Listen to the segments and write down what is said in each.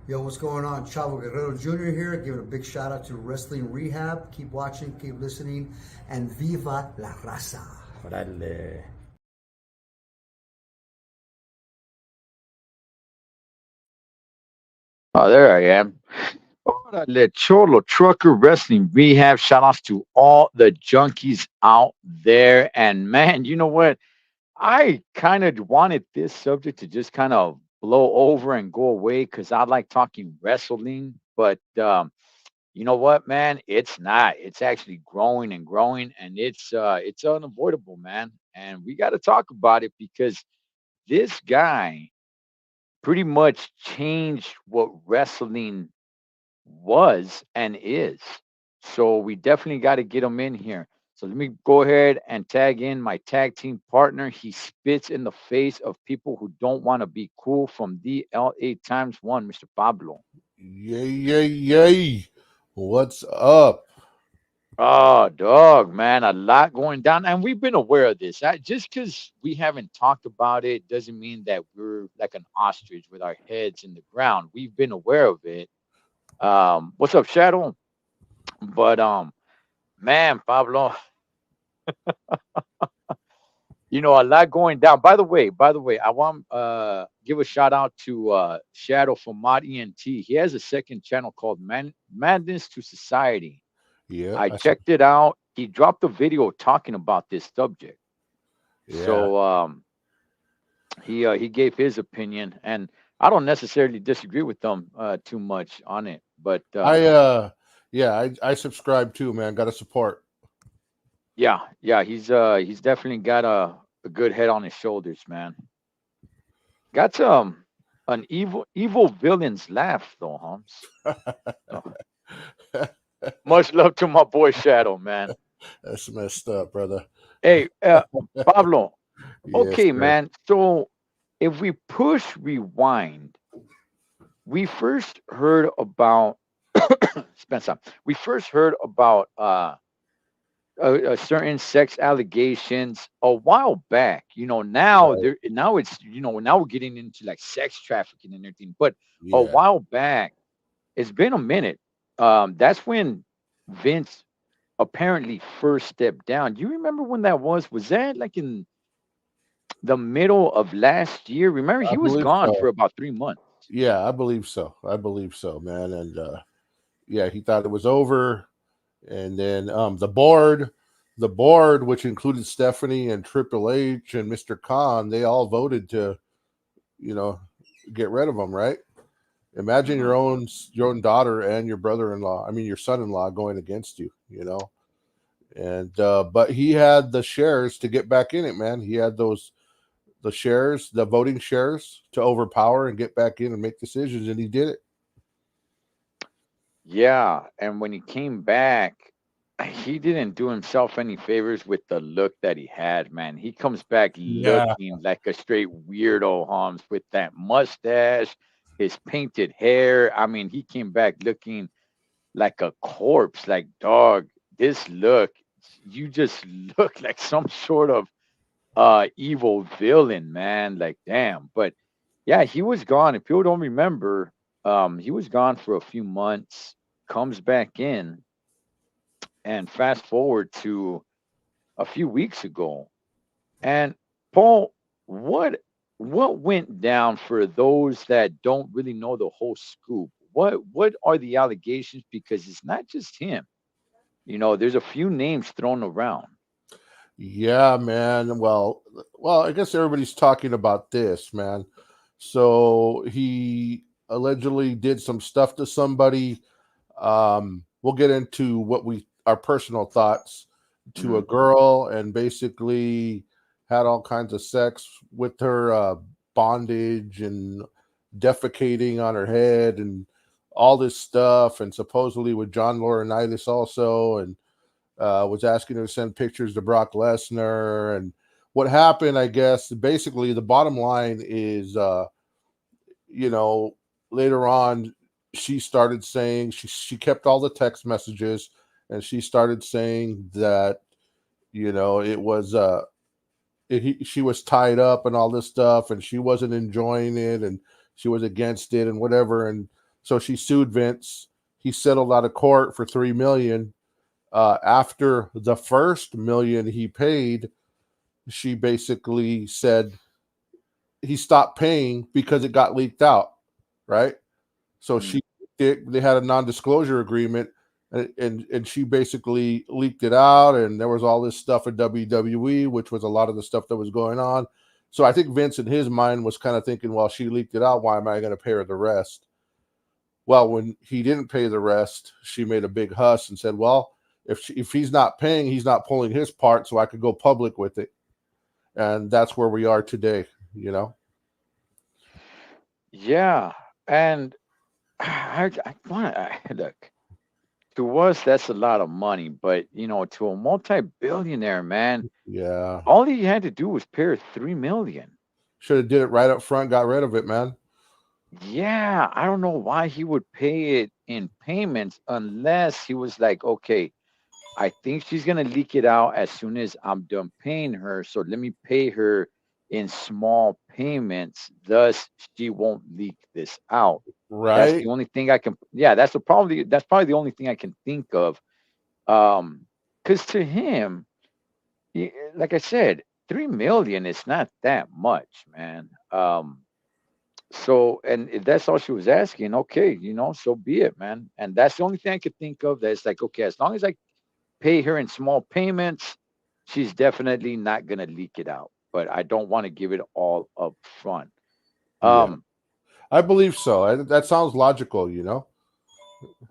Yo, what's going on? Chavo Guerrero Jr. here, giving a big shout out to Wrestling Rehab. Keep watching, keep listening, and viva la raza. Órale. Oh, there I am. Órale, Cholo Trucker Wrestling Rehab. Shout outs to all the junkies out there. And man, you know what? I kind of wanted this subject to just kind of blow over and go away because I like talking wrestling. But you know what, man? It's not. It's actually growing and growing, and it's unavoidable, man. And we got to talk about it because this guy pretty much changed what wrestling was and is. So we definitely got to get him in here. So let me go ahead and tag in my tag team partner. He spits in the face of people who don't want to be cool from the LA times one, Mr. Pablo. Yay, yay, yay. What's up? Oh, dog, man, a lot going down, and we've been aware of this. Just because we haven't talked about it doesn't mean that we're like an ostrich with our heads in the ground. We've been aware of it. What's up, Shadow? But man, Pablo, a lot going down. By the way, I want give a shout out to Shadow from Mod ENT. He has a second channel called Madness to Society. Yeah, I checked it out. He dropped a video talking about this subject. yeah. So he gave his opinion, and I don't necessarily disagree with them too much on it. But I yeah, I subscribe too, man. Gotta support. yeah, he's definitely got a good head on his shoulders, man. Got an evil villain's laugh though, Holmes. So, much love to my boy Shadow, man. That's messed up, brother. Hey, Pablo. Yes, Okay, sir. man. So if we push rewind, we first heard about Spencer. We first heard about a certain sex allegations a while back. Now Right. now we're getting into like sex trafficking and everything. But a Yeah. while back, it's been a minute. That's when Vince apparently first stepped down. Do you remember when that was? Was that like in the middle of last year? Remember, I he was believe gone so. for about 3 months. Yeah, I believe so. I believe so, man. And yeah, he thought it was over. And then the board, which included Stephanie and Triple H and Mr. Khan, they all voted to, you know, get rid of him, right? Imagine Hmm. your own daughter and your brother-in-law, I mean your son-in-law going against you, And but he had the shares to get back in it, man. He had the shares, the voting shares to overpower and get back in and make decisions, and he did it. Yeah, and when he came back, he didn't do himself any favors with the look that he had, man. He comes back Yeah. looking like a straight weirdo, Holmes, with that mustache, his painted hair. I mean, he came back looking like a corpse. Like, dog, this look, you just look like some sort of evil villain, man. Like, damn. But yeah, he was gone. If people don't remember, he was gone for a few months, comes back in, and fast forward to a few weeks ago. And Paul, what what went down for those that don't really know the whole scoop? What are the allegations? Because it's not just him. There's a few names thrown around. Yeah, man. Well, I guess everybody's talking about this, man. So he allegedly did some stuff to somebody. We'll get into what we our personal thoughts to a Hmm. girl, and basically had all kinds of sex with her, bondage and defecating on her head and all this stuff, and supposedly with John Laurinaitis also, and was asking her to send pictures to Brock Lesnar. And what happened, I guess, basically the bottom line is, you know, later on, she started saying she kept all the text messages, and she started saying that, it was she was tied up and all this stuff, and she wasn't enjoying it, and she was against it and whatever. And So she sued Vince. He settled out of court for $3 million. After the first million he paid, she basically said he stopped paying because it got leaked out, right? So Mm. they had a non-disclosure agreement, and she basically leaked it out, and there was all this stuff at WWE, which was a lot of the stuff that was going on. So I think Vince in his mind was kind of thinking, well, she leaked it out, why am I going to pay her the rest? Well, when he didn't pay the rest, she made a big huss and said, well, if he's not paying, he's not pulling his part, so I could go public with it. And that's where we are today, you know? Yeah, and I want to look. To us, that's a lot of money, but to a multi-billionaire man, Yeah. all he had to do was pay her 3 million. Should have did it right up front, got rid of it, man. Yeah, I don't know why he would pay it in payments unless he was like, okay, I think she's gonna leak it out as soon as I'm done paying her. So let me pay her in small payments. Thus, she won't leak this out. That's Right? the only thing I can. Yeah, that's probably the only thing I can think of. Because to him, like I said, 3 million is not that much, man. So, and if that's all she was asking, okay, so be it, man. And that's the only thing I could think of. That's like, okay, as long as I pay her in small payments, she's definitely not gonna leak it out. But I don't want to give it all up front. Yeah. Um, I believe so. That sounds logical, you know?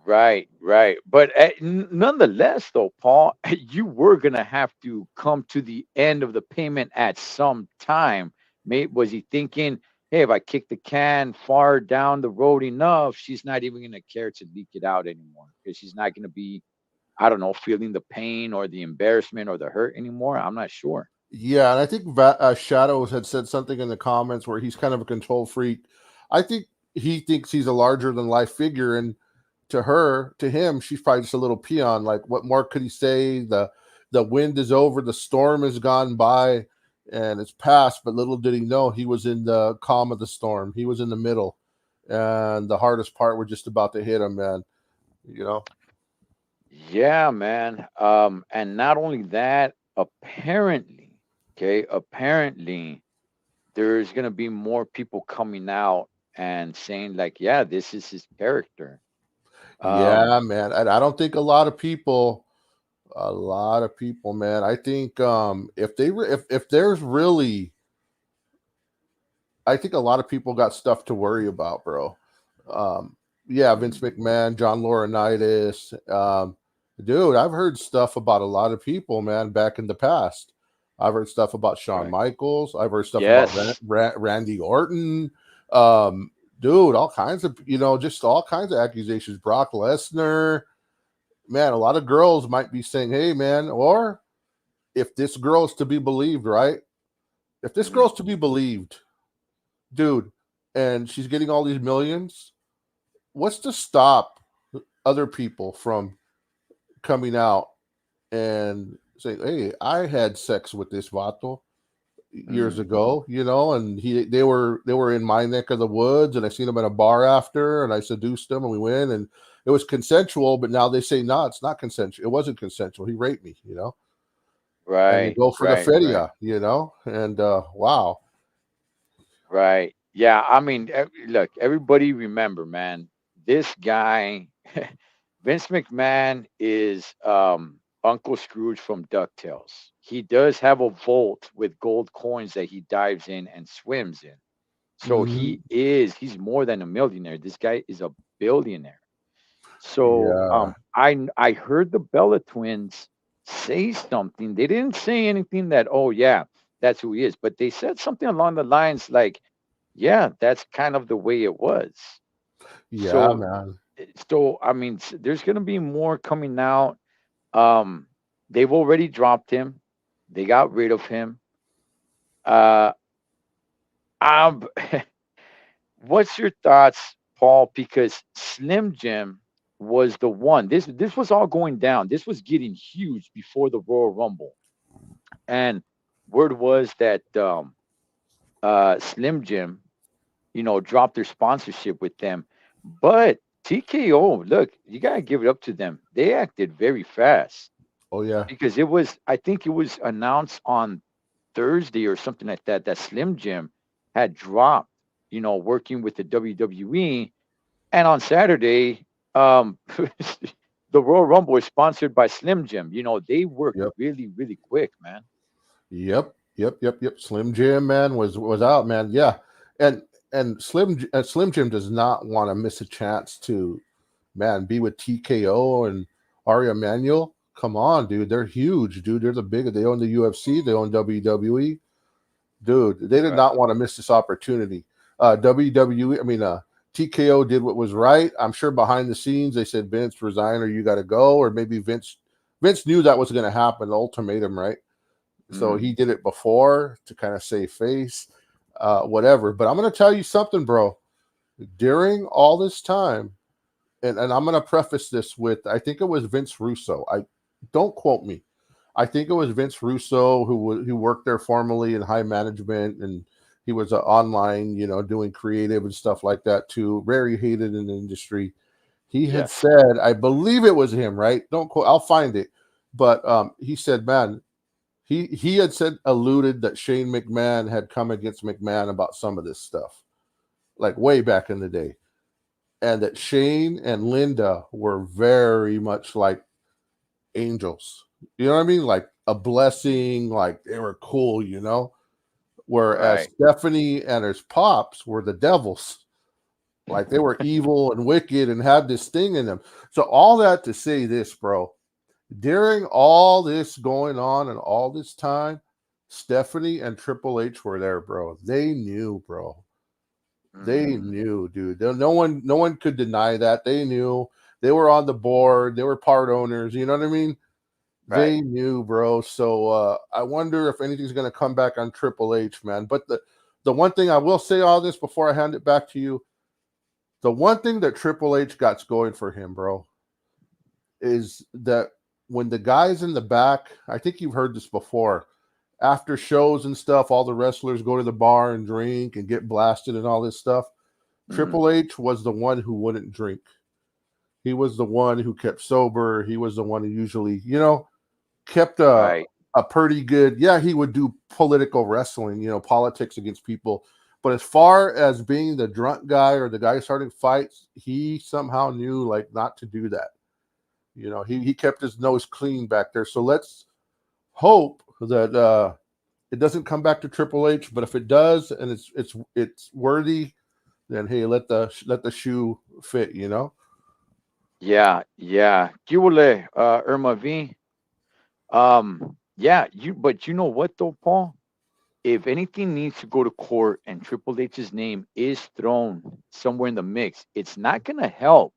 right, right. But nonetheless, though, Paul, you were gonna have to come to the end of the payment at some time. Was he thinking, hey, if I kick the can far down the road enough, she's not even gonna care to leak it out anymore because she's not gonna be, I don't know, feeling the pain or the embarrassment or the hurt anymore. I'm not sure. Yeah, and I think Shadows had said something in the comments where he's kind of a control freak. I think he thinks he's a larger than life figure, and to him, she's probably just a little peon. Like, what more could he say? The wind is over, the storm has gone by, and it's past. But little did he know he was in the calm of the storm. He was in the middle, and the hardest part was just about to hit him, man. You know? Yeah, man. And not only that, apparently, there's gonna be more people coming out and saying like, yeah, this is his character. Yeah, Um, man. And I don't think a lot of people, man. I think if there's really, I think a lot of people got stuff to worry about, bro. Um, yeah, Vince mm, McMahon, John Laurinaitis, dude. I've heard stuff about a lot of people, man, back in the past. I've heard stuff about Shawn right. Michaels. I've heard stuff about Yes. Randy Orton. Um, dude, all kinds of, just all kinds of accusations. Brock Lesnar, man, a lot of girls might be saying, hey, man, or if this girl's to be believed, right? If this Mm, girl's to be believed, dude, and she's getting all these millions, what's to stop other people from coming out and saying, hey, I had sex with this vato years mm, ago, and they were in my neck of the woods, and I seen them at a bar after, and I seduced them, and we went, and it was consensual, but now they say, no, it's not consensual. It wasn't consensual. He raped me. And they right, go for the right, right, feria, and wow. right. Yeah, I mean, look, everybody remember, man, this guy, Vince McMahon is Uncle Scrooge from DuckTales. He does have a vault with gold coins that he dives in and swims in. So Mhm. he's more than a millionaire. This guy is a billionaire. So Yeah. I heard the Bella twins say something. They didn't say anything that, oh yeah, that's who he is, but they said something along the lines like, yeah, that's kind of the way it was. Yeah, So man. I mean, there's gonna be more coming out. Um, they've already dropped him. They got rid of him. Uh, um, what's your thoughts, Paul? Because Slim Jim was the one. This was all going down. This was getting huge before the Royal Rumble, and word was that Slim Jim, dropped their sponsorship with them, but TKO, look, you gotta give it up to them. They acted very fast Oh yeah. because I think it was announced on Thursday or something like that, that Slim Jim had dropped, working with the WWE. And on Saturday, the Royal Rumble is sponsored by Slim Jim. They worked Yep. really, really quick, man. Yep. Slim Jim, man, was out, man. Yeah, and Slim Jim does not want to miss a chance to, man, be with TKO and Ari Emanuel. Come on, dude, they're huge, dude. They're the big. They own the UFC. They own WWE. Dude, they did Right. not want to miss this opportunity. WWE, I mean, TKO did what was right. I'm sure behind the scenes they said, Vince, resign or you got to go, or maybe Vince knew that was going to happen. The ultimatum, right? So Mm, he did it before to kind of save face, whatever. But I'm going to tell you something, bro. During all this time, and I'm going to preface this with, I think it was Vince Russo. I don't quote me. I think it was Vince Russo who worked there formerly in high management, and he was online, doing creative and stuff like that too. Very hated in the industry. He had yes. said, I believe it was him, right? Don't quote. I'll find it. But he said, man, he had alluded that Shane McMahon had come against McMahon about some of this stuff, like way back in the day, and that Shane and Linda were very much like angels. You know what I mean? Like a blessing, like they were cool, Whereas Right. Stephanie and her pops were the devils. Like they were evil and wicked and had this thing in them. So all that to say this, bro. During all this going on and all this time, Stephanie and Triple H were there, bro. They knew, bro. They Mm, knew, dude. No one could deny that. They knew. They were on the board. They were part owners. You know what I mean? right. They knew, bro. So I wonder if anything's going to come back on Triple H, man. But the one thing I will say all this before I hand it back to you, the one thing that Triple H got going for him, bro, is that when the guys in the back, I think you've heard this before, after shows and stuff, all the wrestlers go to the bar and drink and get blasted and all this stuff. Mm, Triple H was the one who wouldn't drink. He was the one who kept sober. He was the one who usually, kept right. a pretty good, yeah, he would do political wrestling, politics against people. But as far as being the drunk guy or the guy starting fights, he somehow knew like not to do that. He kept his nose clean back there. So let's hope that it doesn't come back to Triple H. But if it does and it's worthy, then hey, let the shoe fit. Yeah. Yeah. Kiwale, Irma V. Yeah. But you know what though, Paul? If anything needs to go to court and Triple H's name is thrown somewhere in the mix, it's not going to help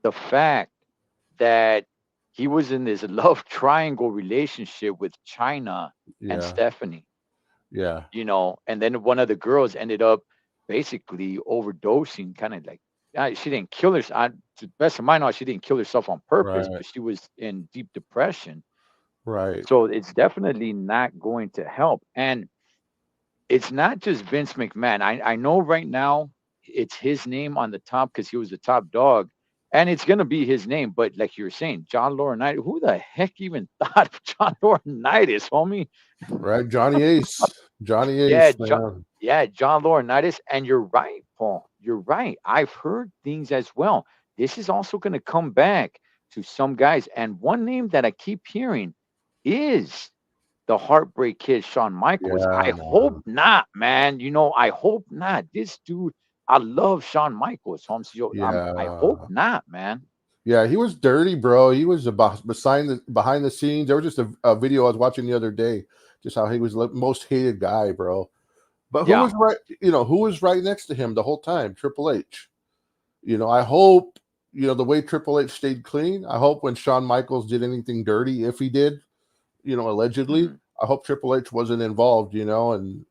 the fact that he was in this love triangle relationship with China and Yeah, Stephanie, yeah, and then one of the girls ended up basically overdosing, kind of like, she didn't kill herself. To the best of my knowledge, she didn't kill herself on purpose, right, but she was in deep depression. right. So it's definitely not going to help. And it's not just Vince McMahon. I know right now it's his name on the top because he was the top dog, and it's gonna be his name. But like you were saying, John Laurinaitis, who the heck even thought of John Laurinaitis, homie? Right, Johnny Yeah, Ace, man. John Laurinaitis. And you're right, Paul. You're right. I've heard things as well. This is also gonna come back to some guys, and one name that I keep hearing is the Heartbreak Kid, Shawn Michaels. Yeah, I hope man. not, man. I hope not. This dude, I love Shawn Michaels, Holmes. I hope Yeah, not, man. yeah. He was dirty, bro. He was behind the scenes. There was just a video I was watching the other day, just how he was the most hated guy, bro. But who Yeah, was right? Who was right next to him the whole time? Triple H. I hope the way Triple H stayed clean. I hope when Shawn Michaels did anything dirty, if he did, allegedly. mm, I hope Triple H wasn't involved, and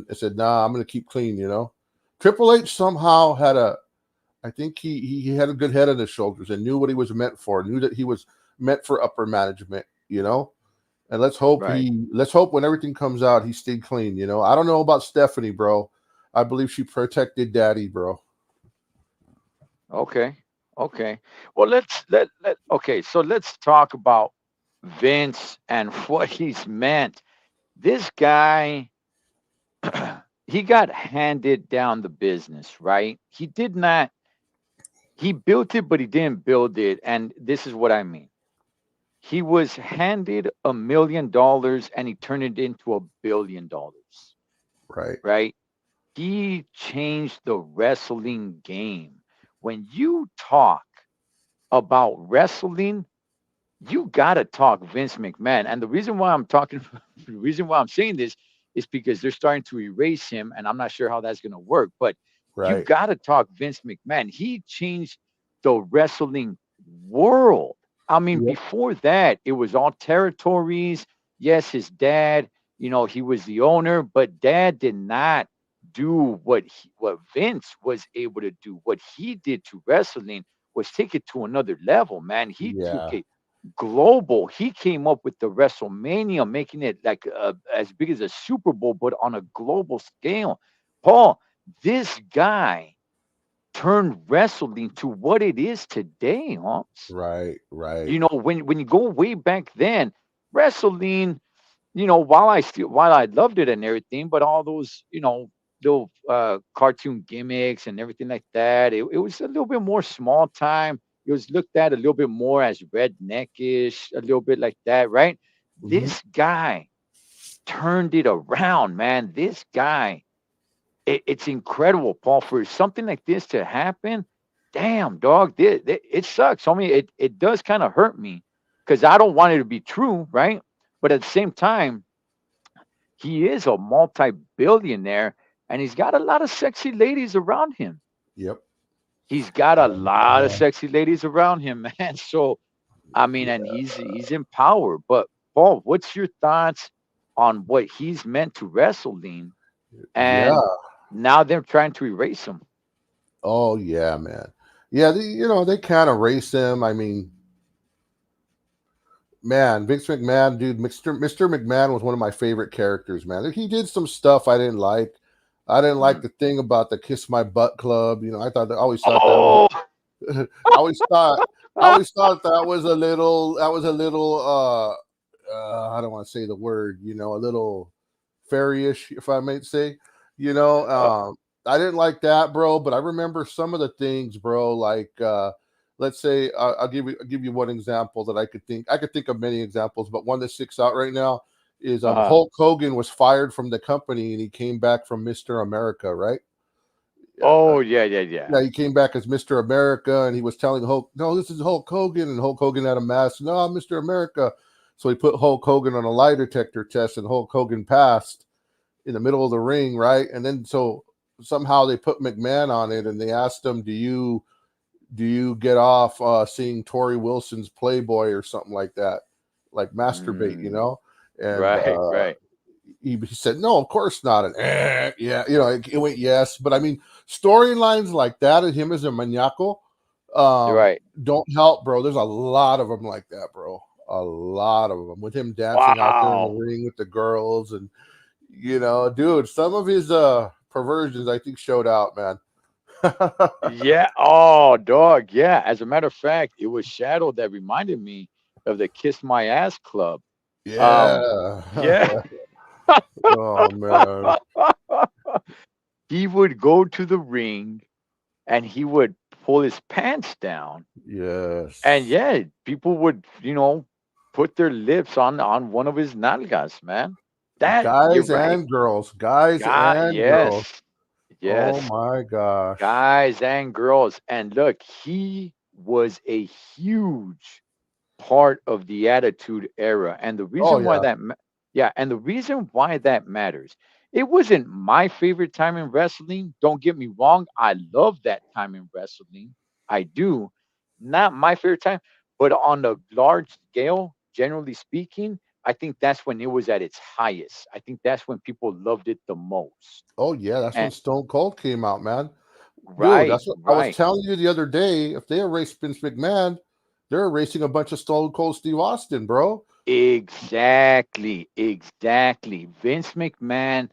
I said, nah, I'm gonna keep clean. Triple H somehow I think he had a good head on his shoulders and knew what he was meant for, knew that he was meant for upper management. And right. let's hope when everything comes out, he stayed clean. I don't know about Stephanie, bro. I believe she protected daddy, bro. Okay. Okay. Well, let okay. So let's talk about Vince and what he's meant. This guy, he got handed down the business, right? He did not. He built it, but he didn't build it. And this is what I mean. He was handed $1 million and he turned it into $1 billion, Right. right? He changed the wrestling game. When you talk about wrestling, you gotta talk Vince McMahon. And the reason why I'm talking, the reason why I'm saying this is because they're starting to erase him, and I'm not sure how that's gonna work. But you Right. gotta talk Vince McMahon. He changed the wrestling world. I mean, Yep. before that, it was all territories. Yes, his dad, he was the owner, but dad did not do what Vince was able to do. What he did to wrestling was take it to another level, man. He took Yeah. it global. He came up with the WrestleMania, making it like as big as a Super Bowl, but on a global scale. Paul, this guy turned wrestling to what it is today, Holmes. Right. Right. When you go way back then, wrestling, while I loved it and everything, but all those, little cartoon gimmicks and everything like that, it was a little bit more small time. It was looked at a little bit more as redneckish, a little bit like that, right? Hmm. This guy turned it around, man. This guy, it's incredible, Paul, for something like this to happen. Damn, dog, it sucks. I mean, it does kind of hurt me because I don't want it to be true, right? But at the same time, he is a multi-billionaire and he's got a lot of sexy ladies around him. Yep. He's got a lot of Uh, sexy ladies around him, man. So I mean, and he's in power. But Paul, what's your thoughts on what he's meant to wrestling? yeah. And now they're trying to erase him. Oh yeah, man. Yeah, they kind of race him. I mean, man, Vince McMahon, dude, Mr. McMahon was one of my favorite characters, man. He did some stuff I didn't like. I didn't like Mm. the thing about the Kiss My Butt Club. I always thought that was Oh, I always thought I always thought that was a little I don't want to say the word, a little fairyish, if I might say. You know, um, I didn't like that, bro, but I remember some of the things, bro, like let's say I'll give you one example that I could think of many examples, but one that sticks out right now is uh, Hulk Hogan was fired from the company and he came back from Mr. America, right? oh yeah, yeah, yeah. Yeah, he came back as Mr. America and he was telling Hulk, no, this is Hulk Hogan. And Hulk Hogan had a mask. No, I'm Mr. America. So he put Hulk Hogan on a lie detector test and Hulk Hogan passed in the middle of the ring, right? And then so somehow they put McMahon on it and they asked him, do you get off seeing Tori Wilson's Playboy or something like that? Like masturbate, Mm, And right, right, he said, no, of course not. And yeah, it went yes. But I mean, storylines like that of him as a maniaco right. don't help, bro. There's a lot of them like that, bro. A lot of them with him dancing out there in the Wow. ring with the girls. And, dude, some of his perversions, I think, showed out, man. Yeah. Oh, dog. Yeah. As a matter of fact, it was Shadow that reminded me of the Kiss My Ass Club. Um, Yeah. yeah. Oh, man. He would go to the ring and he would pull his pants down. And Yes. yeah, people would, put their lips on one of his nalgas, man. That you're Guys right. and girls. Guys God, and girls. yes. Oh, Yes. my gosh. Guys and girls. And look, he was a huge part of the attitude era. And the Oh, reason why yeah. yeah, and the reason why that matters, it wasn't my favorite time in wrestling. Don't get me wrong. I love that time in wrestling. I do. Not my favorite time, but on a large scale, generally speaking, I think that's when it was at its highest. I think that's when people loved it the most. Oh, yeah. That's when And Stone Cold came out, man. Dude, right, that's what I was right. telling you the other day. If they erase Vince McMahon, they're erasing a bunch of Stone Cold Steve Austin, bro. Exactly, exactly. Vince McMahon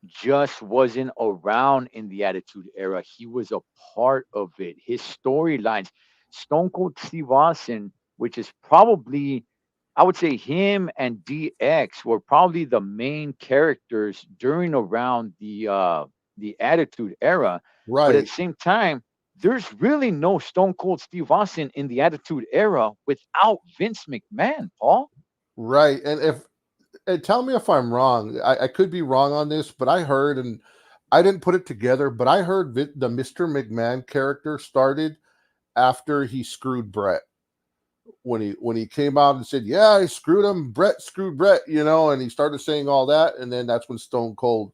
just wasn't around in the Attitude Era. He was a part of it. His storylines. Stone Cold Steve Austin, which is probably, I would say him and DX were probably the main characters during around the Attitude Era. But at Right. the same time, there's really no Stone Cold Steve Austin in the Attitude Era without Vince McMahon, Paul. Right. And tell me if I'm wrong. I could be wrong on this, but I heard, and I didn't put it together, but I heard the Mr. McMahon character started after he screwed Brett. When he came out and said, "Yeah, I screwed him. Brett screwed Brett," and he started saying all that, and then that's when Stone Cold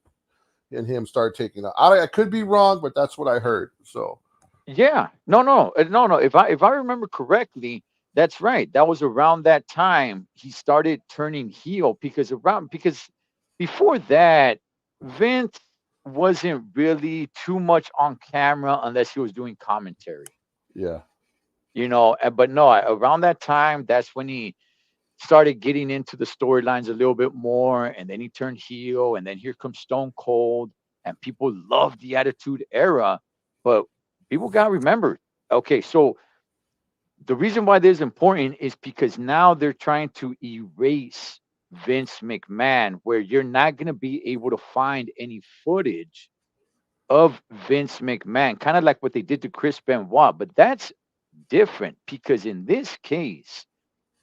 and him started taking out. I could be wrong, but that's what I heard. So Yeah, no. If I remember correctly, that's right. That was around that time he started turning heel because before that, Vince wasn't really too much on camera unless he was doing commentary. yeah, But no, around that time, that's when he started getting into the storylines a little bit more, and then he turned heel, and then here comes Stone Cold, and people loved the Attitude Era, but people got to remember, okay, so the reason why this is important is because now they're trying to erase Vince McMahon, where you're not going to be able to find any footage of Vince McMahon, kind of like what they did to Chris Benoit, but that's different because in this case,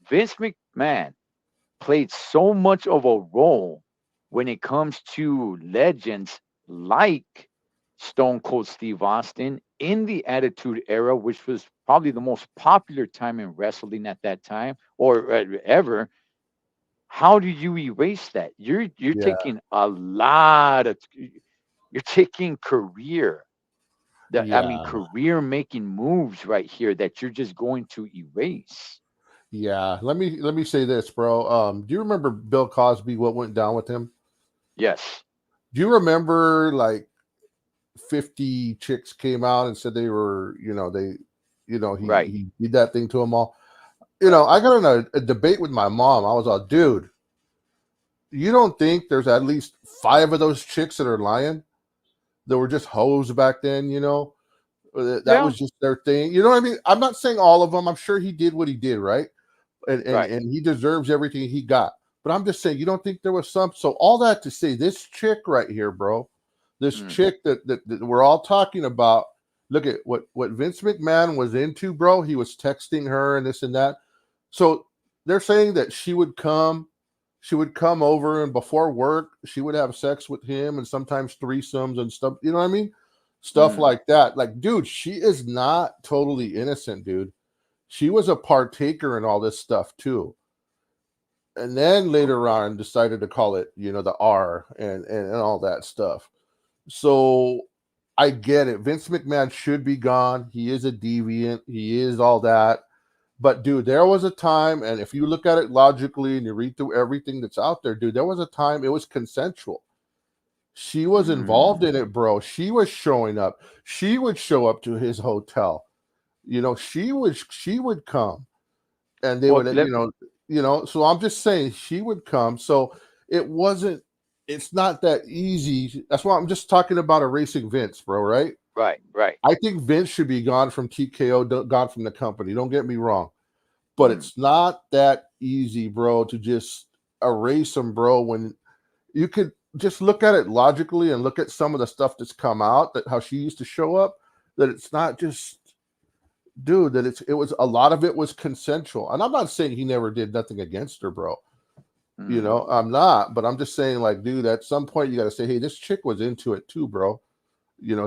Vince McMahon played so much of a role when it comes to legends like Stone Cold Steve Austin in the Attitude Era, which was probably the most popular time in wrestling at that time or ever. How do you erase that? You're yeah, taking a lot of you're taking career. I mean, yeah, career making moves right here that you're just going to erase. yeah. Let me say this, bro. Do you remember Bill Cosby? What went down with him? Yes. Do you remember like 50 chicks came out and said they were, Right. he did that thing to them all. Right. I got in a debate with my mom. I was all, dude, you don't think there's at least 5 of those chicks that are lying? That were just hoes back then, that Yeah. was just their thing. You know what I mean? I'm not saying all of them. I'm sure he did what he did, right? And and, Right. and he deserves everything he got. But I'm just saying, you don't think there was some. So all that to say, this chick right here, bro, this Mm. chick that we're all talking about. Look at what Vince McMahon was into, bro. He was texting her and this and that. So they're saying that she would come over, and before work, she would have sex with him and sometimes threesomes and stuff. You know what I mean? Stuff Mm. like that. Like, dude, she is not totally innocent, dude. She was a partaker in all this stuff too. And then later on decided to call it, the R and all that stuff. So I get it. Vince McMahon should be gone. He is a deviant. He is all that. But dude, there was a time, and if you look at it logically and you read through everything that's out there, dude, there was a time it was consensual. She was involved in Mm. it, bro. She was showing up. She would show up to his hotel. She would come, and they Well, would, So I'm just saying she would come. So it wasn't. It's not that easy. That's why I'm just talking about erasing Vince, bro. Right? right. I think Vince should be gone from TKO, gone from the company. Don't get me wrong. But Mm. it's not that easy, bro, to just erase them, bro. When you could just look at it logically and look at some of the stuff that's come out, that how she used to show up, that it's not just, dude, that it was a lot of it was consensual. And I'm not saying he never did nothing against her, bro. Mm. I'm not, but I'm just saying, like, dude, at some point you got to say, hey, this chick was into it too, bro.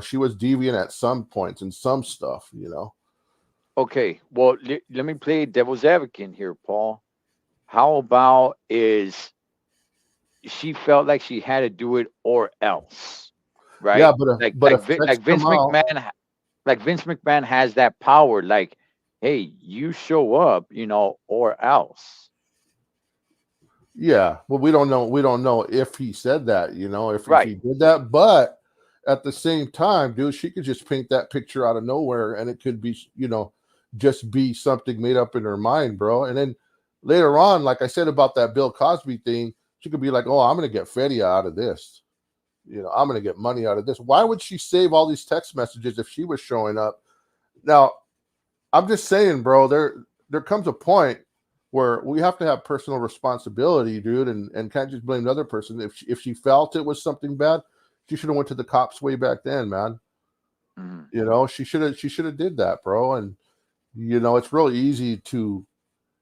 She was deviant at some points and some stuff. Okay. Well, let me play devil's advocate here, Paul. How about is she felt like she had to do it or else, Yeah, right? Like but if checks Like come Vince out, McMahon, like Vince McMahon has that power. Like, hey, you show up, or else. yeah, well, we don't know. We don't know if he said that, if Right. he did that. But at the same time, dude, she could just paint that picture out of nowhere, and it could be, just be something made up in her mind, bro. And then later on, like I said about that Bill Cosby thing, she could be like, "Oh, I'm gonna get Fedia out of this. I'm gonna get money out of this." Why would she save all these text messages if she was showing up? Now, I'm just saying, bro. There comes a point where we have to have personal responsibility, dude, and can't just blame the other person. If she felt it was something bad, she should have went to the cops way back then, man. Mhm. You know, she should have did that, bro. And it's really easy to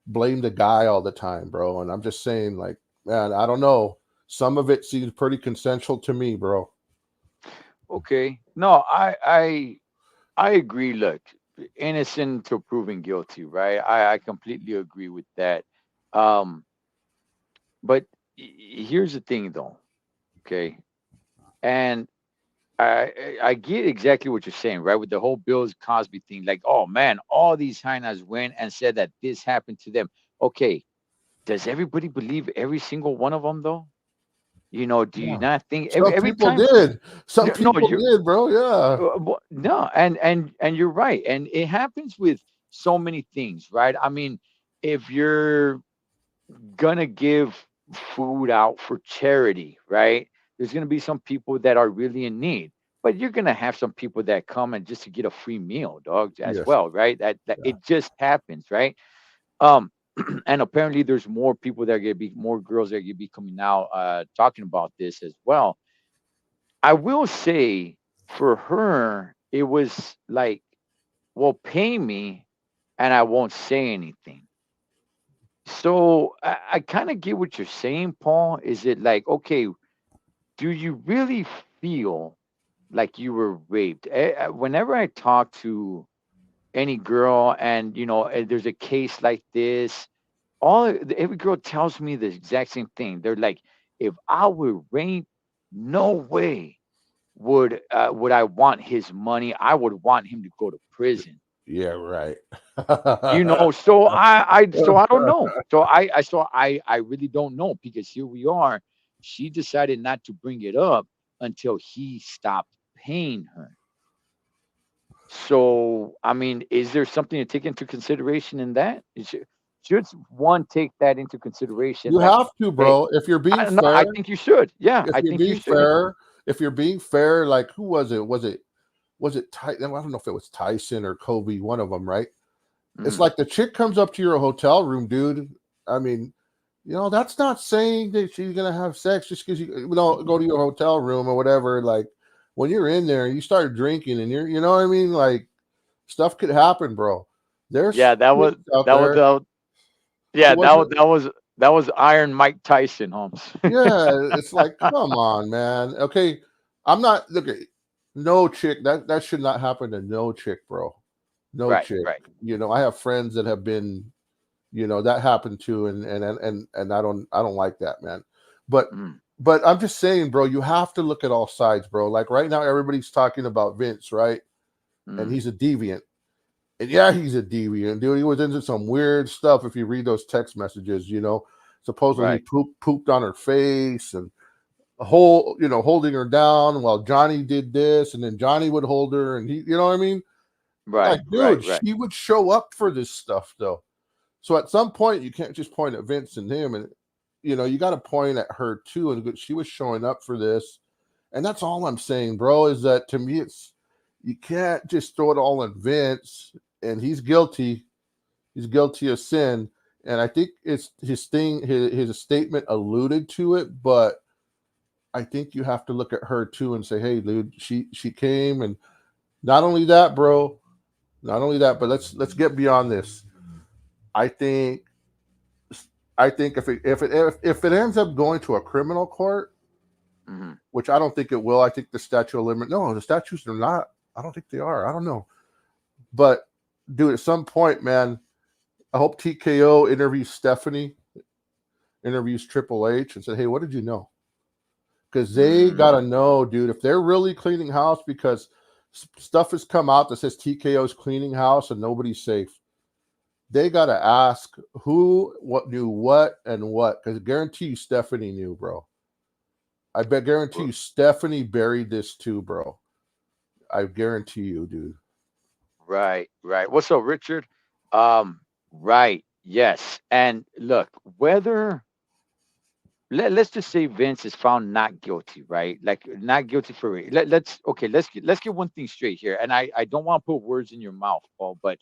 blame the guy all the time, bro. And I'm just saying, like, man, I don't know. Some of it seems pretty consensual to me, bro. Okay. No, I agree. Look, innocent to proven guilty, right? I completely agree with that. Um, but here's the thing, though. Okay, and I get exactly what you're saying, right? With the whole Bill Cosby thing, like, oh man, all these hyenas went and said that this happened to them. Okay, does everybody believe every single one of them, though? Do you Yeah. not think every Some every people time? did. Some No, no, people did, bro. Yeah. no, and you're right, and it happens with so many things, right? I mean, if you're gonna give food out for charity, right? There's gonna be some people that are really in need, but you're gonna have some people that come and just to get a free meal, dog, as Yes. well, right? That Yeah. it just happens, right? Um, and apparently there's more people that are gonna be more girls that are gonna be coming out talking about this as well. I will say for her, it was like, well, pay me and I won't say anything. So I kind of get what you're saying, Paul. Is it like, okay, do you really feel like you were raped? Whenever I talk to any girl and, there's a case like this, every girl tells me the exact same thing. They're like, if I were raped, no way would I want his money. I would want him to go to prison. Yeah, right. So I don't know. So I really don't know, because here we are. She decided not to bring it up until he stopped paying her. So I mean, is there something to take into consideration in that? Should one take that into consideration? You Like, have to, hey, bro. If you're being I no, fair, I think you should. Yeah, if I you're think you being should. fair, if you're being fair, like who was it? Was it I don't know if it was Tyson or Kobe, one of them, right? It's Mm, like the chick comes up to your hotel room, dude. I mean, that's not saying that she's gonna have sex just because you go to your hotel room or whatever. Like when you're in there, you start drinking, and you know what I mean. Like stuff could happen, bro. There's yeah, that was chicks out that was there. the yeah Was it? that was Iron Mike Tyson, Holmes. Yeah, it's like, come on, man. Okay, I'm not look at no chick that should not happen to no chick, bro. No Right, chick. right. I have friends that have been, that happened to, and I don't like that, man. But Mm, but I'm just saying, bro, you have to look at all sides, bro. Like right now, everybody's talking about Vince, right? And mm, he's a deviant. And yeah, he's a deviant, dude. He was into some weird stuff. If you read those text messages, supposedly he right, pooped on her face and holding her down while Johnny did this, and then Johnny would hold her, and you know what I mean? right, Like, right, dude, right. she would show up for this stuff though. So at some point, you can't just point at Vince and him, and you got to point at her too. And she was showing up for this, and that's all I'm saying, bro. Is that to me, it's you can't just throw it all on Vince, and he's guilty. He's guilty of sin, and I think it's his thing. His statement alluded to it, but I think you have to look at her too and say, hey, dude, she came, and not only that, bro. Not only that, but let's get beyond this. I think I think if it ends up going to a criminal court, Hmm. which I don't think it will, I think the statute of limit. No, the statutes are not. I don't think they are. I don't know, but dude, at some point, man, I hope TKO interviews Triple H, and said, hey, what did you know? Because they gotta Mm, know, dude, if they're really cleaning house, because stuff has come out that says TKO's cleaning house and nobody's safe. They gotta ask what knew what and what, because I guarantee you Stephanie knew, bro. Guarantee r- you Stephanie buried this too, bro. I guarantee you, dude. right, right. What's up, Richard? Right, yes. And look, whether let's just say Vince is found not guilty, right? Like not guilty for let's okay, let's get one thing straight here. And I don't want to put words in your mouth, Paul, but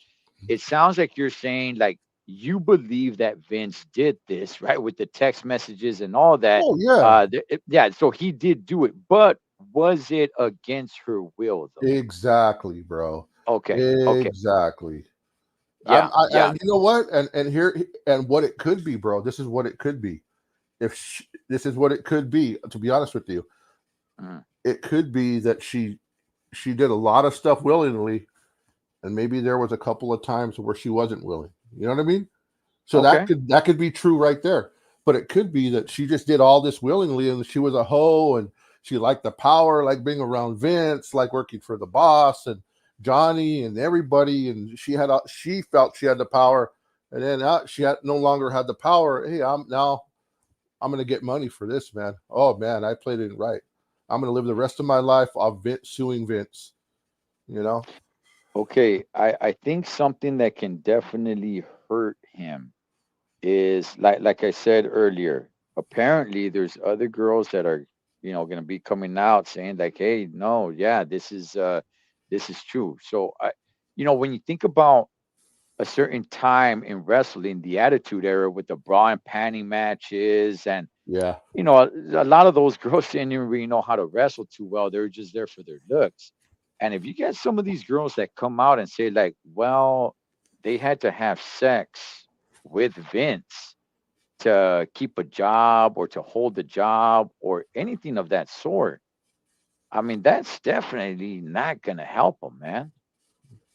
it sounds like you're saying like you believe that Vince did this, right? With the text messages and all that. Oh yeah, Yeah, so he did do it, but was it against her will though? exactly, bro. Okay. Okay. Exactly. Yeah. Yeah. And you know what? And here and what it could be, bro. This is what it could be. This is what it could be. To be honest with you, Mhm. it could be that she did a lot of stuff willingly, and maybe there was a couple of times where she wasn't willing. You know what I mean? So Okay. that could be true right there. But it could be that she just did all this willingly, and she was a hoe, and she liked the power, like being around Vince, like working for the boss and Johnny and everybody, and she felt she had the power, and then she had no longer had the power. Hey, I'm going to get money for this, man. Oh man, I played it right. I'm going to live the rest of my life of Vince suing Vince. You know? Okay. I think something that can definitely hurt him is like I said earlier. Apparently, there's other girls that are going to be coming out saying like, "Hey, no, yeah, this is true." So when you think about a certain time in wrestling, the Attitude Era with the bra and panty matches, and Yeah. a lot of those girls didn't even really know how to wrestle too well. They were just there for their looks. And if you get some of these girls that come out and say like, "Well, they had to have sex with Vince to keep a job or to hold a job or anything of that sort," I mean, that's definitely not gonna help them, man.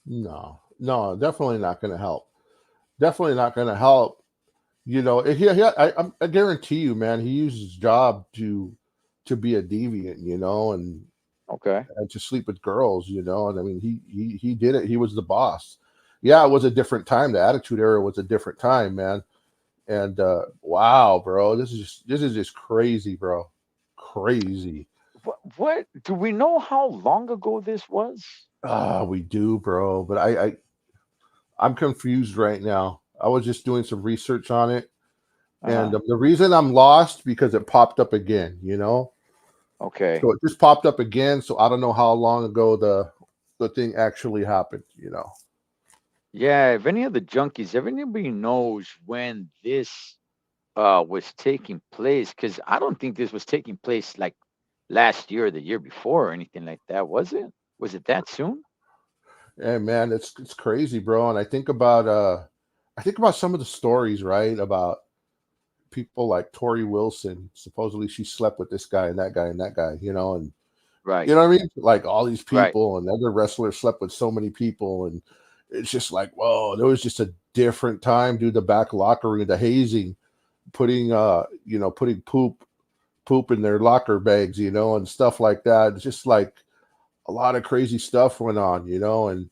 No, no, definitely not going to help. Definitely not going to help. I guarantee you, man, he used his job to be a deviant, Okay. and to sleep with girls, and I mean, he did it. He was the boss. Yeah, it was a different time. The Attitude Era was a different time, man. And wow, bro, this is just crazy, bro, crazy. What do we know how long ago this was? We do, bro, but I'm confused right now. I was just doing some research on it, and Uh-huh. the reason I'm lost because it popped up again. Okay. So it just popped up again. So I don't know how long ago the thing actually happened. Yeah, if anybody knows when this was taking place, because I don't think this was taking place like last year or the year before or anything like that, was it? Was it that soon? And man, it's crazy, bro. And I think about some of the stories, right? About people like Tori Wilson. Supposedly she slept with this guy and that guy and that guy, and Right. you know what I mean? Like all these Right. people and other wrestlers slept with so many people, and it's just like, whoa, there was just a different time, dude. The back locker room, the hazing, putting poop in their locker bags, and stuff like that. It's just like a lot of crazy stuff went on, and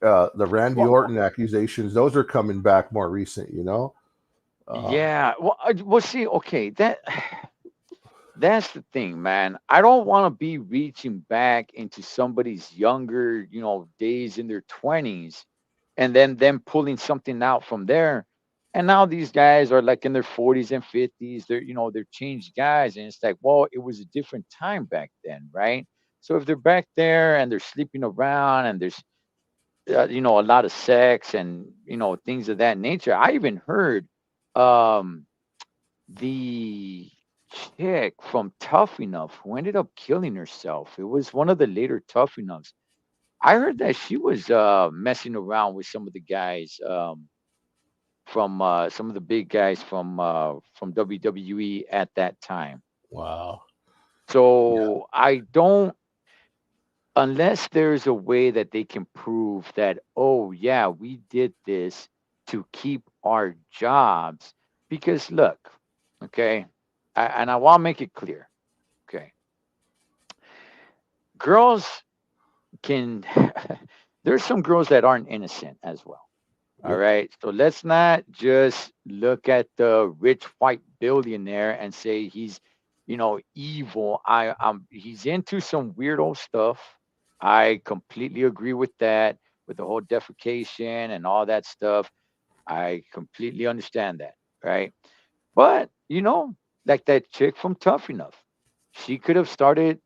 the Randy Well, Orton accusations, those are coming back more recent. Um, yeah. Well, see, okay, that's the thing, man. I don't want to be reaching back into somebody's younger, days in their 20s and then them pulling something out from there. And now these guys are like in their 40s and 50s. They're changed guys. And it's like, well, it was a different time back then, right? So if they're back there and they're sleeping around and there's, a lot of sex and, things of that nature. I even heard um, the chick from Tough Enough who ended up killing herself. It was one of the later Tough Enoughs. I heard that she was messing around with some of the guys from some of the big guys from WWE at that time. wow. Yeah. So I don't, unless there's a way that they can prove that, oh yeah, we did this to keep our jobs. Because look, okay, and I want to make it clear, okay, girls can. There's some girls that aren't innocent as well. All Yep. right. So let's not just look at the rich white billionaire and say he's, evil. He's into some weirdo stuff. I completely agree with that, with the whole defecation and all that stuff. I completely understand that. Right. But, like that chick from Tough Enough, she could have started,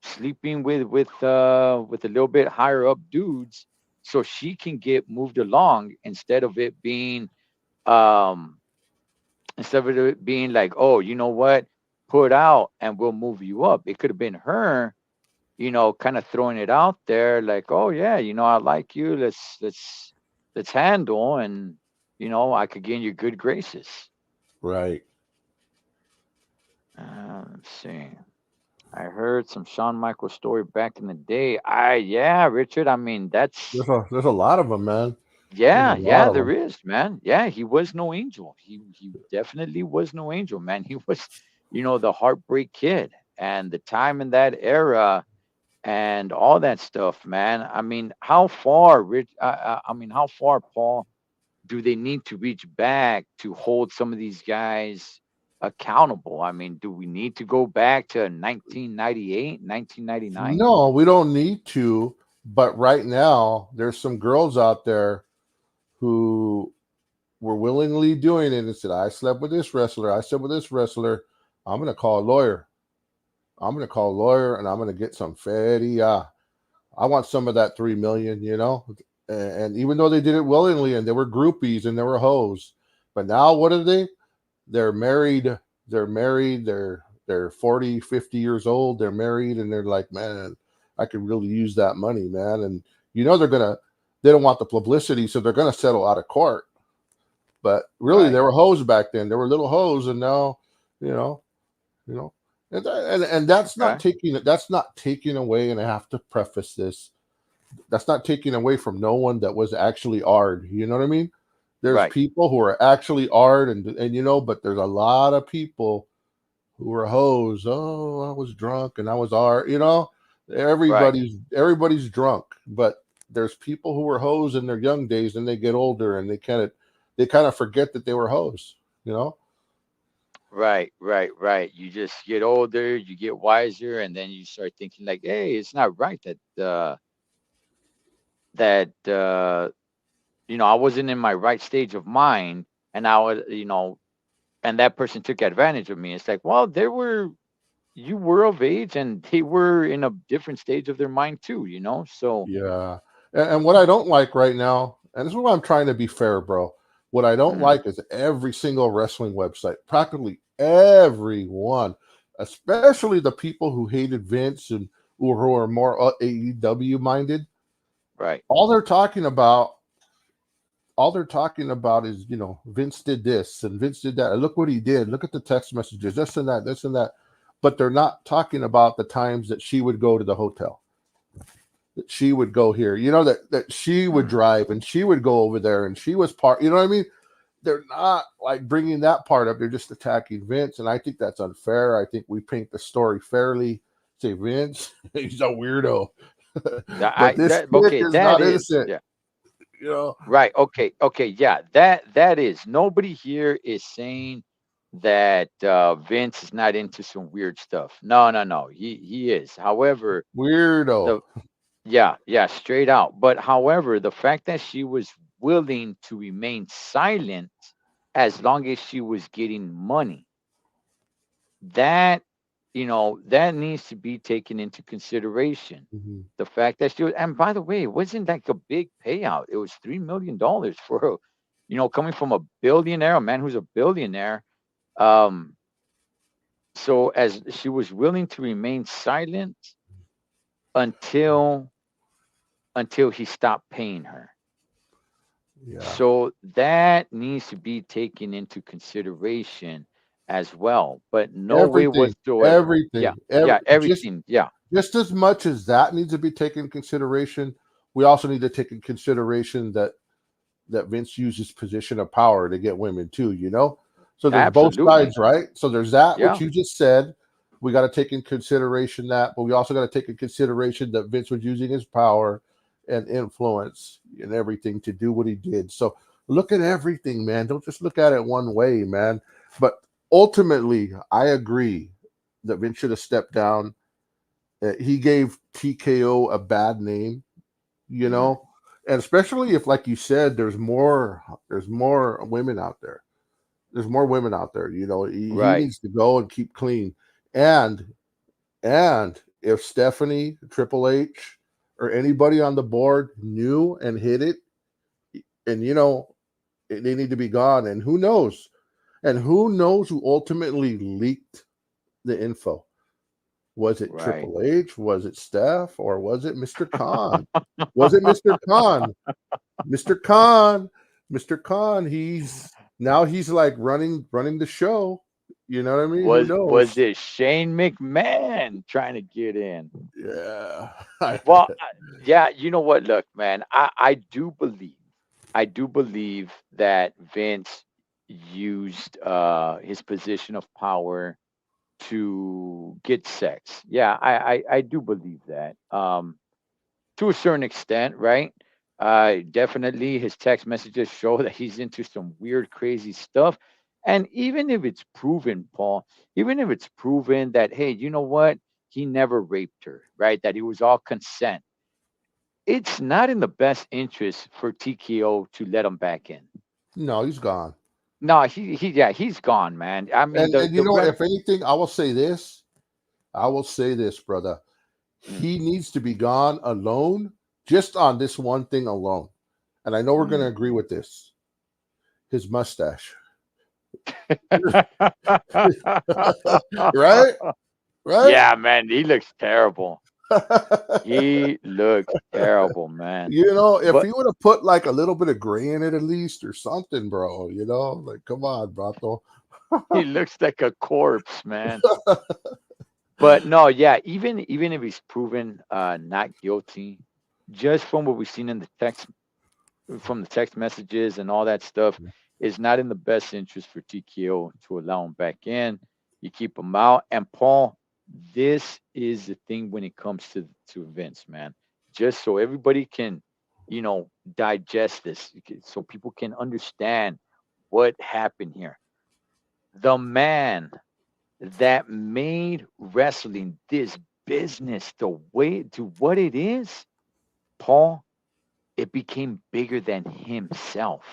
sleeping with a little bit higher up dudes, so she can get moved along um instead of it being like, oh, you know what, put out and we'll move you up. It could have been her, kind of throwing it out there like, oh yeah, I like you. Let's handle, and I could gain your good graces. Right. Let's see. I heard some Shawn Michaels story back in the day. Yeah, Richard. I mean, that's There's a lot of them, man. There's a yeah, lot yeah. of There them. is, man. Yeah, he was no angel. He definitely was no angel, man. He was, the heartbreak kid, and the time in that era and all that stuff, man. I mean, how far, Rich? I mean, how far, Paul, do they need to reach back to hold some of these guys accountable? I mean, do we need to go back to 1998, 1999? No, we don't need to. But right now, there's some girls out there who were willingly doing it and said, I slept with this wrestler. I slept with this wrestler. I'm going to call a lawyer. I'm going to call a lawyer and I'm going to get some fatty. I want some of that 3 million, And even though they did it willingly and they were groupies and they were hoes, but now what are they? They're married. They're married. They're 40, 50 years old. They're married and they're like, man, I could really use that money, man. And they don't want the publicity, so they're gonna settle out of court. But really, Right, they were hoes back then. They were little hoes, and now, you know, you know, and okay, that's not taking away. And I have to preface this: that's not taking away from no one that was actually ard. You know what I mean? There's right, people who are actually ard, but there's a lot of people who were hoes. Oh, I was drunk and I was art. right, Everybody's drunk, but there's people who were hoes in their young days, and they get older and they kind of forget that they were hoes. You know? right, right, right. You just get older, you get wiser, and then you start thinking like, hey, it's not right that I wasn't in my right stage of mind, and I was, and that person took advantage of me. It's like, well, you were of age, and they were in a different stage of their mind too. So Yeah. And what I don't like right now, and this is why I'm trying to be fair, bro. What I don't mhm, like is every single wrestling website, practically everyone, especially the people who hated Vince and who are more AEW minded. right, All they're talking about, is Vince did this and Vince did that. And look what he did. Look at the text messages, this and that, this and that. But they're not talking about the times that she would go to the hotel, that she would go here, that she would mhm, drive and she would go over there and she was part. You know what I mean? They're not like bringing that part up. They're just attacking Vince, and I think that's unfair. I think we paint the story fairly. Say Vince, he's a weirdo, but this chick okay, is that not is, innocent. yeah. You know? Right. Okay. Okay. Yeah. That is. Nobody here is saying that Vince is not into some weird stuff. No. No. No. He is. However, Weirdo. the yeah, yeah, straight out. But however, the fact that she was willing to remain silent as long as she was getting money, that that needs to be taken into consideration. Mhm. The fact that she was, and by the way, it wasn't like a big payout. It was $3 million for, coming from a billionaire, a man who's a billionaire. Um, so as she was willing to remain silent until he stopped paying her. Yeah. So that needs to be taken into consideration as well. But no way Everything, whatsoever. Yeah, everything, yeah, just everything. Yeah, as much as that needs to be taken in consideration, we also need to take in consideration that Vince uses position of power to get women too, So there's both absolutely. sides, right? So there's that Yeah. which you just said. We got to take in consideration that, but we also got to take in consideration that Vince was using his power and influence and everything to do what he did. So look at everything, man. Don't just look at it one way, man. But ultimately, I agree that Vince should have stepped down. He gave TKO a bad name, you Mhm. know, and especially if, like you said, there's more women out there. There's more women out there. He Right. needs to go and keep clean. And if Stephanie, Triple H, or anybody on the board knew and hid it, and they need to be gone. And who knows? And who knows who ultimately leaked the info? Was it Right. Triple H? Was it Steph? Or was it Mr. Khan? Was it Mr. Khan? Mr. Khan, Mr. Khan, he's like running the show. You know what I mean? Who Was knows? it Shane McMahon trying to get in? Yeah. Well, yeah, you know what? Look, man, I do believe that Vince used his position of power to get sex. Yeah, I do believe that. To a certain extent, right? Definitely his text messages show that he's into some weird, crazy stuff. And even if it's proven, Paul, even if it's proven that, hey, you know what? He never raped her, right? That it was all consent. It's not in the best interest for TKO to let him back in. No, he's gone. No, yeah, he's gone, man. I mean, And the ref. if anything, I will say this. I will say this, brother. Mm, He needs to be gone alone, just on this one thing alone. And I know we're going to mm. agree with this. His mustache. Right? Right? Yeah, man, he looks terrible. He looks terrible, man. If But he would have put like a little bit of gray in it at least or something, bro, like come on, Brato. he looks like a corpse, man. But no, yeah, even if he's proven not guilty, just from what we've seen in the text, from the text messages and all that stuff, is not in the best interest for TKO to allow him back in. You keep him out. And Paul, this is the thing when it comes to Vince, man. Just so everybody can, digest this, so people can understand what happened here. The man that made wrestling this business the way to what it is, Paul, it became bigger than himself.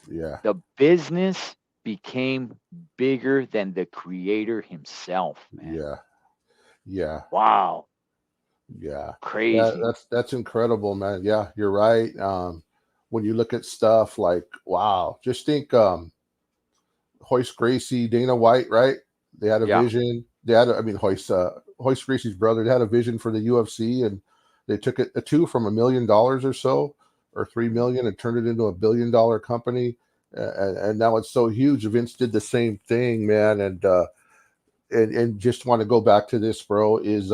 Yeah, The business became bigger than the creator himself, man. yeah, yeah, Wow. yeah. Crazy. That's incredible, man. Yeah, you're right. When you look at stuff like, wow, just think Hoist Gracie, Dana White, right? They had a Yeah. vision. I mean, Hoist Gracie's brother, they had a vision for the UFC, and they took it from $1 million or so, or 3 million, and turned it into $1 billion company. And now it's so huge. Vince did the same thing, man. And just want to go back to this, bro. Is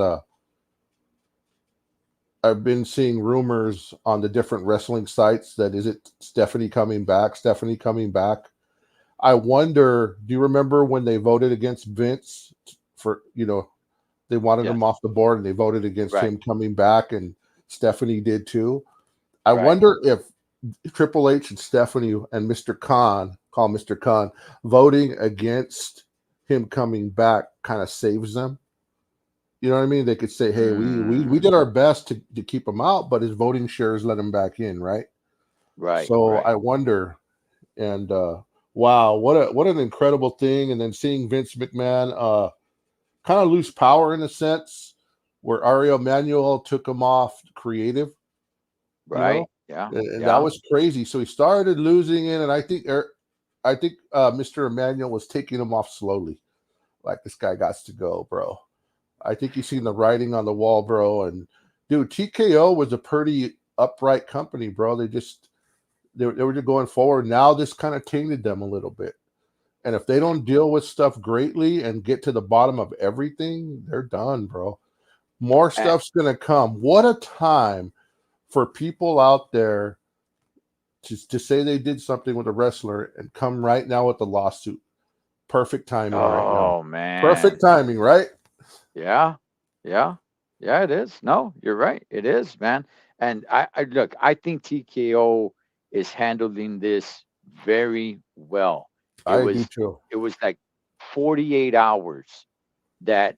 I've been seeing rumors on the different wrestling sites that is it Stephanie coming back? Stephanie coming back. I wonder, do you remember when they voted against Vince for, they wanted Yes. him off the board and they voted against Right. him coming back, and Stephanie did too? I Right. wonder if Triple H and Stephanie and Mr. Khan, call Mr. Khan, voting against him coming back kind of saves them. You know what I mean? They could say, "Hey, we did Mm, our best to keep him out, but his voting shares let him back in, right?" right. So Right. I wonder. And wow, what an incredible thing! And then seeing Vince McMahon kind of lose power in a sense, where Ariel Manuel took him off creative, you know, Right. Yeah. and that Yeah. was crazy. So he started losing it, and I think Mr. Emmanuel was taking him off slowly. Like, this guy got to go, bro. I think you seen the writing on the wall, bro. And dude, TKO was a pretty upright company, bro. They were just going forward. Now this kind of tainted them a little bit. And if they don't deal with stuff greatly and get to the bottom of everything, they're done, bro. More And, stuff's gonna come. What a time for people out there to say they did something with a wrestler and come right now with the lawsuit. Perfect timing right now. oh Perfect man. timing, right? Yeah. Yeah. Yeah, it is. No, you're right. It is, man. And I look, I think TKO is handling this very well. It I do was too. it was like 48 hours that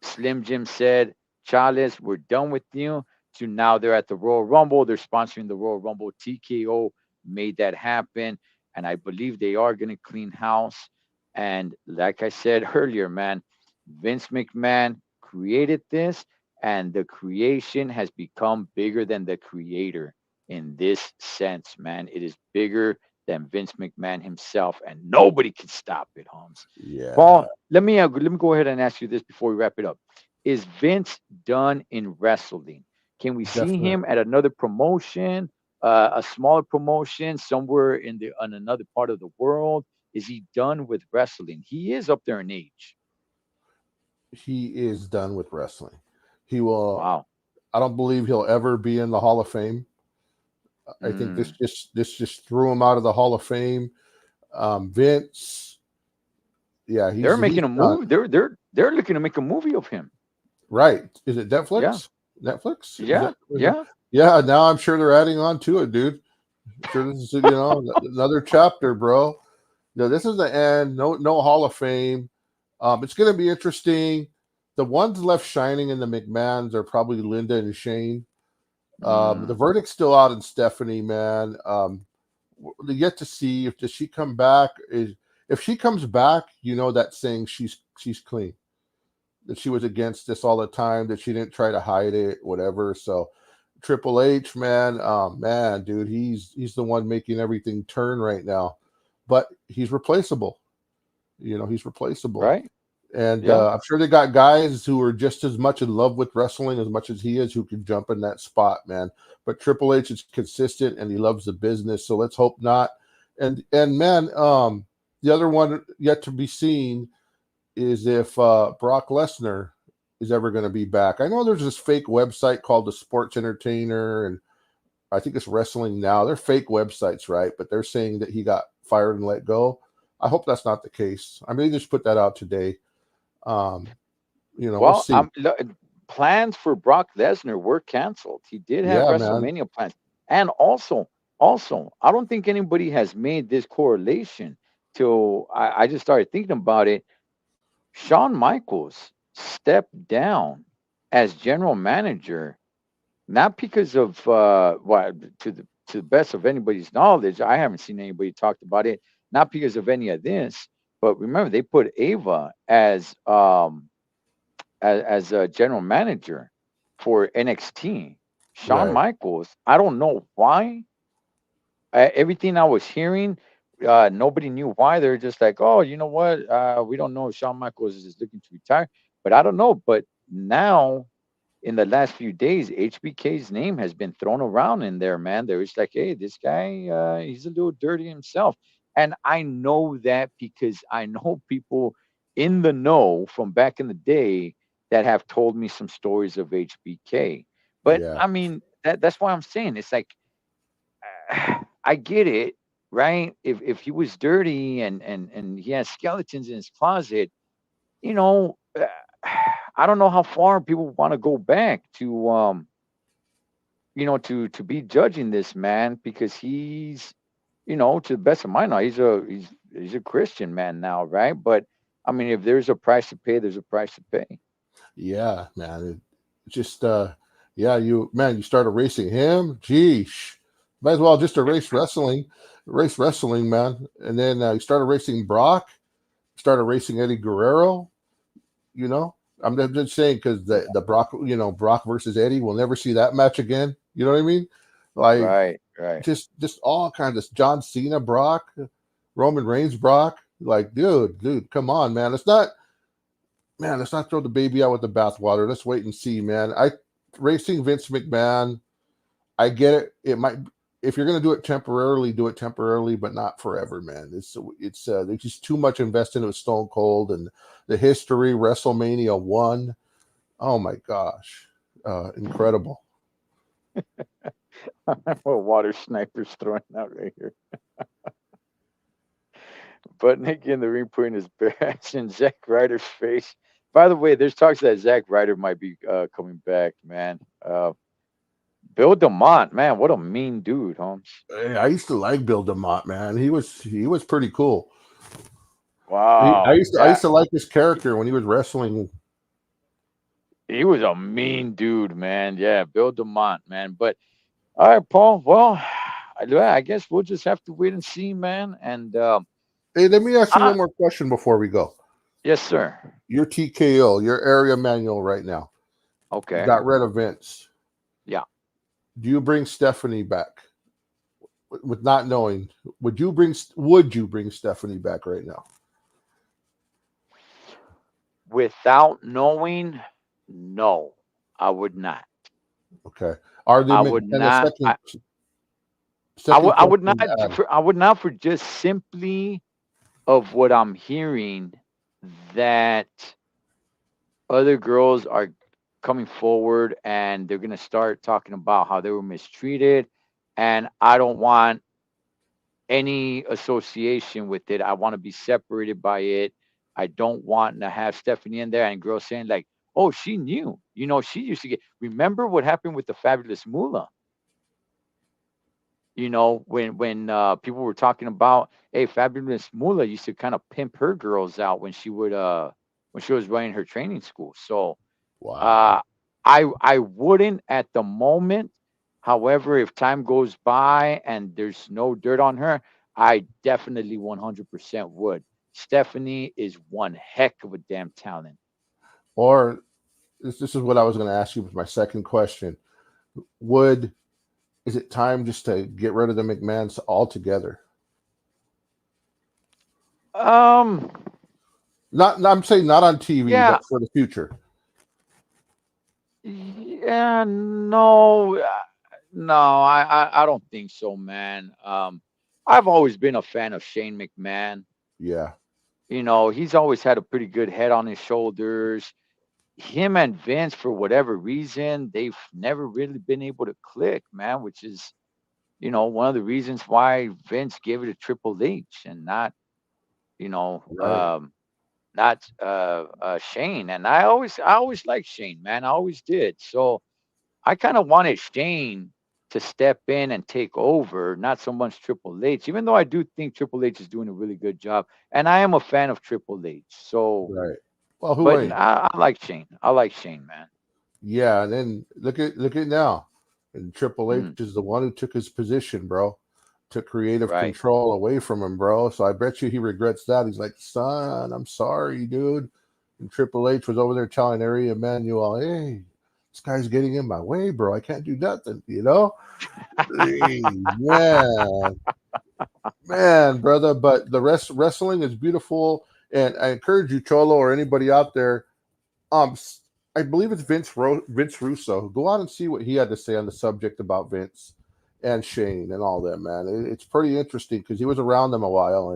Slim Jim said, Chales, we're done with you. To now they're at the Royal Rumble. They're sponsoring the Royal Rumble. TKO made that happen. And I believe they are going to clean house. And like I said earlier, man, Vince McMahon created this. and the creation has become bigger than the creator in this sense, man. It is bigger than Vince McMahon himself, and nobody can stop it, Holmes. Yeah, Paul, let me go ahead and ask you this before we wrap it up. Is Vince done in wrestling? Can we see definitely. him at another promotion, a smaller promotion somewhere in another part of the world? Is he done with wrestling? He is up there in age. He is done with wrestling. He will. Wow. I don't believe he'll ever be in the Hall of Fame. I think Mm. this just threw him out of the Hall of Fame. Vince, yeah, They're he's making a done. movie. They're looking to make a movie of him. Right? Is it Yeah. Netflix? Netflix? Is Yeah. that? Yeah. Yeah. Now I'm sure they're adding on to it, dude. I'm sure this is another chapter, bro. No, this is the end. No Hall of Fame. It's going to be interesting. The ones left shining in the McMahons are probably Linda and Shane. The Mm. verdict's still out in Stephanie, man. Yet to see if does she come back. If she comes back, that saying she's clean. That she was against this all the time. That she didn't try to hide it, whatever. So Triple H, man, man, dude, he's the one making everything turn right now. But he's replaceable. He's replaceable. Right. And Yeah. I'm sure they got guys who are just as much in love with wrestling as much as he is who can jump in that spot, man. But Triple H is consistent and he loves the business, so let's hope not. And man, the other one yet to be seen is if Brock Lesnar is ever going to be back. I know there's this fake website called the Sports Entertainer, and I think it's Wrestling Now. They're fake websites, right? But they're saying that he got fired and let go. I hope that's not the case. I mean, they just put that out today. Um, we'll Well, see. plans for Brock Lesnar were canceled. He did have Yeah, man. WrestleMania plans, and also, I don't think anybody has made this correlation till I just started thinking about it. Shawn Michaels stepped down as general manager, not because of what to the best of anybody's knowledge. I haven't seen anybody talked about it. Not because of any of this, but remember they put Ava as a general manager for NXT. Shawn Right. Michaels, I don't know why. Everything I was hearing, nobody knew why. They're just like, oh, you know what? We don't know if Shawn Michaels is looking to retire, but I don't know. But now, in the last few days, HBK's name has been thrown around in there, man. They're just like, hey, this guy, he's a little dirty himself. And I know that because I know people in the know from back in the day that have told me some stories of HBK. But Yeah. I mean, that's why I'm saying it's like, I get it, right? If he was dirty and he has skeletons in his closet, you know, I don't know how far people want to go back to to be judging this man because he's, to the best of my knowledge, he's a Christian man now, right? But I mean, if there's a price to pay, there's a price to pay. Yeah, man. It just yeah, you start erasing him. Geesh. Might as well just erase wrestling, man. And then you start erasing Brock, start erasing Eddie Guerrero, you know. I'm just saying because the Brock, Brock versus Eddie, we'll never see that match again. You know what I mean? Like Right, right. just all kinds of John Cena, Brock, Roman Reigns, Brock. Like, dude, come on, man. Let's not throw the baby out with the bathwater. Let's wait and see, man. Racing Vince McMahon, I get it. It might, if you're gonna do it temporarily, but not forever, man. It's there's just too much invested in Stone Cold and the history. WrestleMania 1. Oh my gosh, incredible. What water snipers throwing out right here. But Nick in the ring putting his best in Zack Ryder's face. By the way, there's talks that Zack Ryder might be coming back, man. Bill DeMont, man, what a mean dude, Holmes. Hey, I used to like Bill DeMott, man. He was pretty cool. I Wow, used to I used to like his character when he was wrestling. he was a mean dude, man. Yeah, Bill DeMont, man. But all right, Paul. Well, I guess we'll just have to wait and see, man. And Hey, let me ask you I, one more question before we go. yes, sir. Your TKO, your area manual right now. You Okay. got rid of Vince. Yeah. Do you bring Stephanie back? With not knowing, would you bring Stephanie back right now? Without knowing, no, I would not. Okay. Are they I and would the not. second I would not. question to add? I would not for just simply of what I'm hearing that other girls are coming forward and they're gonna start talking about how they were mistreated, and I don't want any association with it. I want to be separated by it. I don't want to have Stephanie in there and girls saying like, "Oh, she knew." She used to get. Remember what happened with the fabulous Moolah? When people were talking about, hey, fabulous Moolah used to kind of pimp her girls out when she was running her training school. So Wow. uh, I wouldn't at the moment. However, if time goes by and there's no dirt on her, I definitely 100% would. Stephanie is one heck of a damn talent. Or this is what I was going to ask you with my second question. Would Is it time just to get rid of the McMahons altogether? Um, I'm saying not on TV, yeah, but for the future. yeah, no, no, I don't think so, man. I've always been a fan of Shane McMahon. Yeah. He's always had a pretty good head on his shoulders. Him and Vince, for whatever reason, they've never really been able to click, man, which is, one of the reasons why Vince gave it to Triple H and not, you know, Right. um, not Shane. And I always liked Shane, man. I always did. So I kind of wanted Shane to step in and take over, not so much Triple H, even though I do think Triple H is doing a really good job. And I am a fan of Triple H. So, Right. Well, who but ain't? I like Shane. I like Shane, man. Yeah. And then look at now. And Triple H Mm, is the one who took his position, bro. Took creative right. control away from him, bro. So I bet you he regrets that. He's like, son, I'm sorry, dude. And Triple H was over there telling Ari Emanuel, hey, this guy's getting in my way, bro. I can't do nothing, you know? Hey, man, brother. But the wrestling is beautiful, and I encourage you, Cholo, or anybody out there. I believe it's Vince Russo. Go out and see what he had to say on the subject about Vince and Shane and all that. Man, it's pretty interesting because he was around them a while,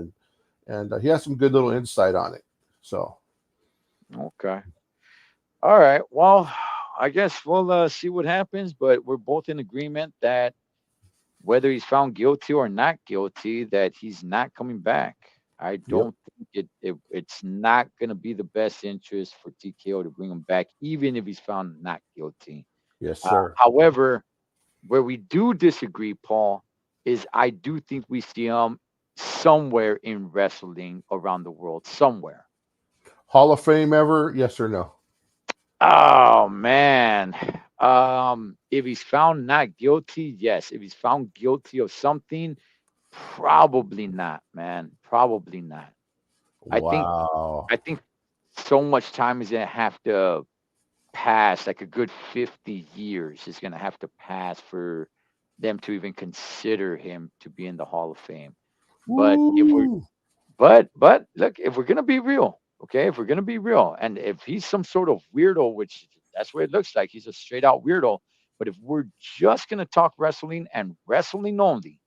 and he has some good little insight on it. So Okay. All right. Well, I guess we'll see what happens, but we're both in agreement that whether he's found guilty or not guilty, that he's not coming back. I yep, don't think it's not going to be the best interest for TKO to bring him back, even if he's found not guilty. yes, sir. However, where we do disagree, Paul, is I do think we see him somewhere in wrestling around the world, somewhere. Hall of Fame ever? Yes or no? Oh man. If he's found not guilty, yes. If he's found guilty of something, probably not, man. Probably not. I think Wow. I think so much time is gonna have to pass, like a good 50 years is gonna have to pass for them to even consider him to be in the Hall of Fame. But if we're Woo. but look, if we're gonna be real, okay, if we're gonna be real, and if he's some sort of weirdo, which that's what it looks like, he's a straight out weirdo. But if we're just gonna talk wrestling and wrestling only,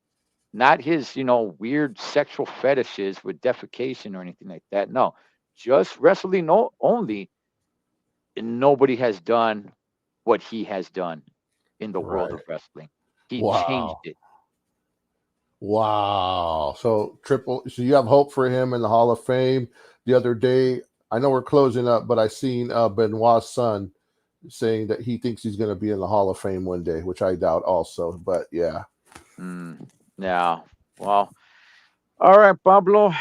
not his, weird sexual fetishes with defecation or anything like that. No, just wrestling only. And nobody has done what he has done in the world Right. of wrestling. He changed Wow. it. Wow. So you have hope for him in the Hall of Fame. The other day, I know we're closing up, but I seen Benoit's son saying that he thinks he's going to be in the Hall of Fame one day, which I doubt also. But yeah. Mm, yeah. Well, all right, Pablo.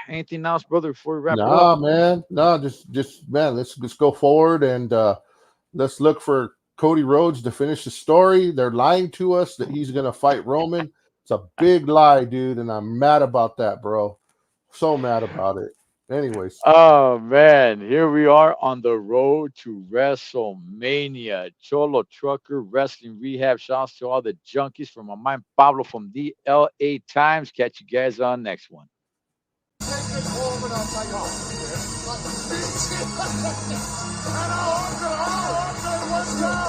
Anything else, brother, before we wrap it up? Nah, man. No, just man, let's go forward and let's look for Cody Rhodes to finish the story. They're lying to us that he's going to fight Roman. It's a big lie, dude, and I'm mad about that, bro. So mad about it. Anyways, Oh man, here we are on the road to WrestleMania. Cholo Trucker Wrestling Rehab. Shouts to all the junkies from my man Pablo from the LA Times. Catch you guys on next one. And I hope that